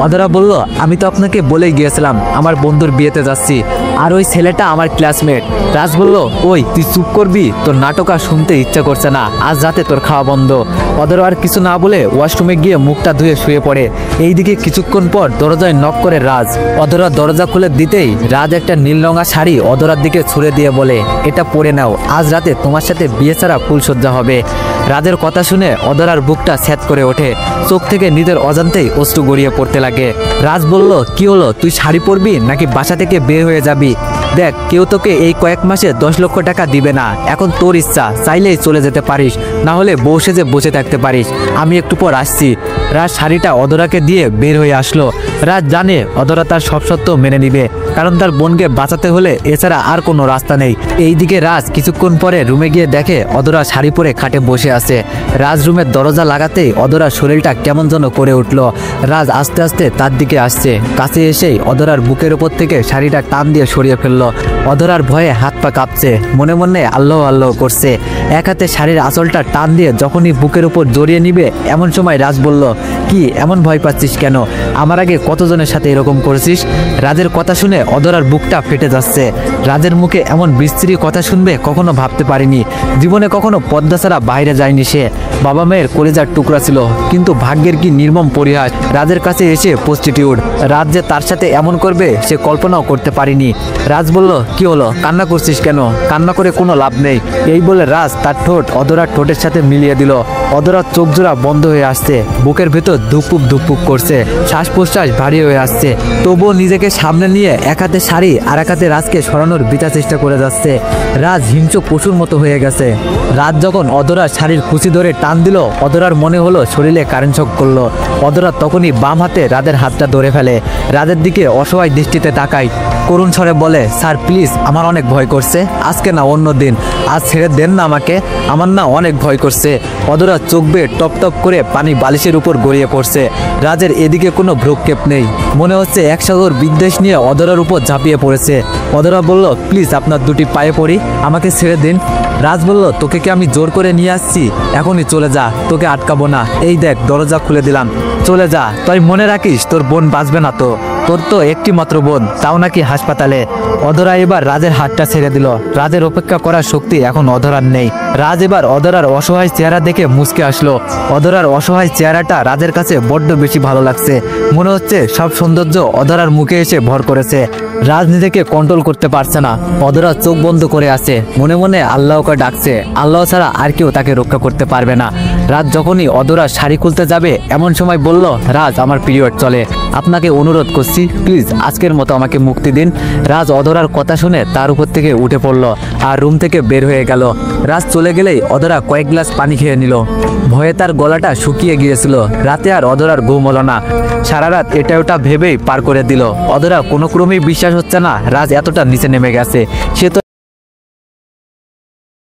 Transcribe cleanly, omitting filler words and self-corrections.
অধরা বলল, আমি তো আপনাকে বলেই গিয়েছিলাম আমার বন্ধুর বিয়েতে যাচ্ছি, আর ওই ছেলেটা আমার ক্লাসমেট। রাজ বলল, ওই তুই চুপ করবি, তোর নাটক আর শুনতে ইচ্ছা করছে না, আজ রাতে তোর খাওয়া বন্ধ। অধরা আর কিছু না বলে ওয়াশরুমে গিয়ে মুখটা ধুয়ে শুয়ে পড়ে। এইদিকে কিছুক্ষণ পর দরজায় নক করে রাজ। অধরা দরজা খুলে দিতেই রাজ একটা নীল রঙা শাড়ি অধরার দিকে ছুড়ে দিয়ে বলে, এটা পরে নাও, আজ রাতে তোমার সাথে বিয়ে ছাড়া ফুলসজ্জা হবে। রাজের কথা শুনে অধরার বুকটা স্যাঁত করে ওঠে, চোখ থেকে নিজের অজান্তেই অশ্রু গড়িয়ে পড়তে লাগে। রাজ বলল, কি হলো, তুই শাড়ি পরবি নাকি বাসা থেকে বের হয়ে যাবি? দেখ, কেউ তোকে এই কয়েক মাসে 10 লক্ষ টাকা দিবে না, এখন তোর ইচ্ছা, চাইলেই চলে যেতে পারিস, না হলে বউ সেজে বসে থাকতে পারিস, আমি একটু পর আসছি। রাজ শাড়িটা অধরাকে দিয়ে বের হয়ে আসলো। রাজ জানে অধরা তার সব সত্য মেনে নিবে, কারণ তার বোনকে বাঁচাতে হলে এছাড়া আর কোনো রাস্তা নেই। এইদিকে রাজ কিছুক্ষণ পরে রুমে গিয়ে দেখে অধরা শাড়ি পরে খাটে বসে আছে। রাজ রুমের দরজা লাগাতেই অধরার শরীরটা কেমন যেন করে উঠল। রাজ আস্তে আস্তে তার দিকে আসছে, কাছে এসেই অধরার বুকের উপর থেকে শাড়িটা টান দিয়ে সরিয়ে ফেললো। অধরার ভয়ে হাত পা কাঁপছে, মনে মনে আল্লাহ আল্লাহ করছে। এক হাতে শাড়ির আঁচলটা টান দিয়ে যখনই বুকের উপর জড়িয়ে নিবে, এমন সময় রাজ বলল, কি এমন ভয় পাচ্ছিস কেন? আমার আগে কতজনের সাথে এরকম করেছিস? রাজের কথা শুনে অধরার বুকটা ফেটে যাচ্ছে। রাজের মুখে এমন বিস্তৃত কথা শুনবে কখনো ভাবতে পারিনি। জীবনে কখনো পদ্মা ছাড়া বাইরে যায়নি সে। বাবা মায়ের কলিজার টুকরা ছিল, কিন্তু ভাগ্যের কি নির্মম পরিহাস, রাজের কাছে এসে প্রস্টিটিউট। রাজ যে তার সাথে এমন করবে সে কল্পনাও করতে পারিনি। রাজ বলল, কি হলো, কান্না করছিস কেন? কান্না করে কোনো লাভ নেই। এই বলে রাজ তার ঠোঁট অধরার ঠোঁটের সাথে মিলিয়ে দিল। অধরার চোখ জোড়া বন্ধ হয়ে আসছে, বুকের ভেতর ধুকপুক ধুকপুক করছে, শ্বাস প্রশ্বাস ভারী হয়ে আসছে। তবুও নিজেকে সামনে নিয়ে এক হাতে শাড়ি আর এক হাতে রাজকে সরানোর বিচার চেষ্টা করে যাচ্ছে। রাজ হিংস্র পশুর মতো হয়ে গেছে। রাজ যখন অধরার শাড়ির কুচি ধরে টান দিল, অধরার মনে হলো শরীরে কারেন্ট শক করলো। অধরা তখনই বাম হাতে রাজের হাতটা ধরে ফেলে। রাজের দিকে অসহায় দৃষ্টিতে তাকায়, করুণ স্বরে বলে, স্যার প্লিজ, আমার অনেক ভয় করছে, আজকে না অন্য দিন, আজ ছেড়ে দেন না আমাকে, আমার না অনেক ভয় করছে। অধরা চোখ বেয়ে টপ টপ করে পানি বালিশের উপর গড়িয়ে পড়ছে। রাজের এদিকে কোনো ভ্রুক্ষেপ নেই, মনে হচ্ছে এক সাগর বিদ্বেষ নিয়ে অধরার উপর ঝাঁপিয়ে পড়েছে। অধরা বলল, প্লিজ আপনার দুটি পায়ে পড়ি, আমাকে ছেড়ে দিন। রাজ বলল, তোকে কি আমি জোর করে নিয়ে আসছি? এখনই চলে যা, তোকে আটকাবো না, এই দেখ দরজা খুলে দিলাম, চলে যা। তুই মনে রাখিস তোর বোন বাঁচবে না তো, তোর তো একটি মাত্র বোন, তাও নাকি হাসপাতালে। অধরা এবার রাজের হাতটা ছেড়ে দিল। রাজের অপেক্ষা করার শক্তি এখন অধরার নেই। রাজ এবার অধরার অসহায় চেহারা দেখে মুচকে আসলো। অধরার অসহায় চেহারাটা রাজের কাছে বড্ড বেশি ভালো লাগছে। মনে হচ্ছে সব সৌন্দর্য অধরার মুখে এসে ভর করেছে। রাজ নিজেকে কন্ট্রোল করতে পারছে না। অধরা চোখ বন্ধ করে আছে, মনে মনে আল্লাহকে ডাকছে। আল্লাহ ছাড়া আর কেউ তাকে রক্ষা করতে পারবে না। রাজ যখনই অধরার শাড়ি খুলতে যাবে, এমন সময় বলল, রাজ আমার পিরিয়ড চলে, আপনাকে অনুরোধ করছি প্লিজ আজকের মতো আমাকে মুক্তি দিন। রাজ অধরার কথা শুনে তার উপর থেকে উঠে পড়লো আর রুম থেকে বের হয়ে গেল। রাজ চলে গেলেই অধরা কয়েক গ্লাস পানি খেয়ে নিল। ভয়ে তার গলাটা শুকিয়ে গিয়েছিল। রাতে আর অধরার ঘুম হলো না। সারা রাত এটা ওটা ভেবেই পার করে দিল। অধরা কোনো ক্রমেই বিশ্বাস হচ্ছে না রাজ এতটা নিচে নেমে গেছে। সে তো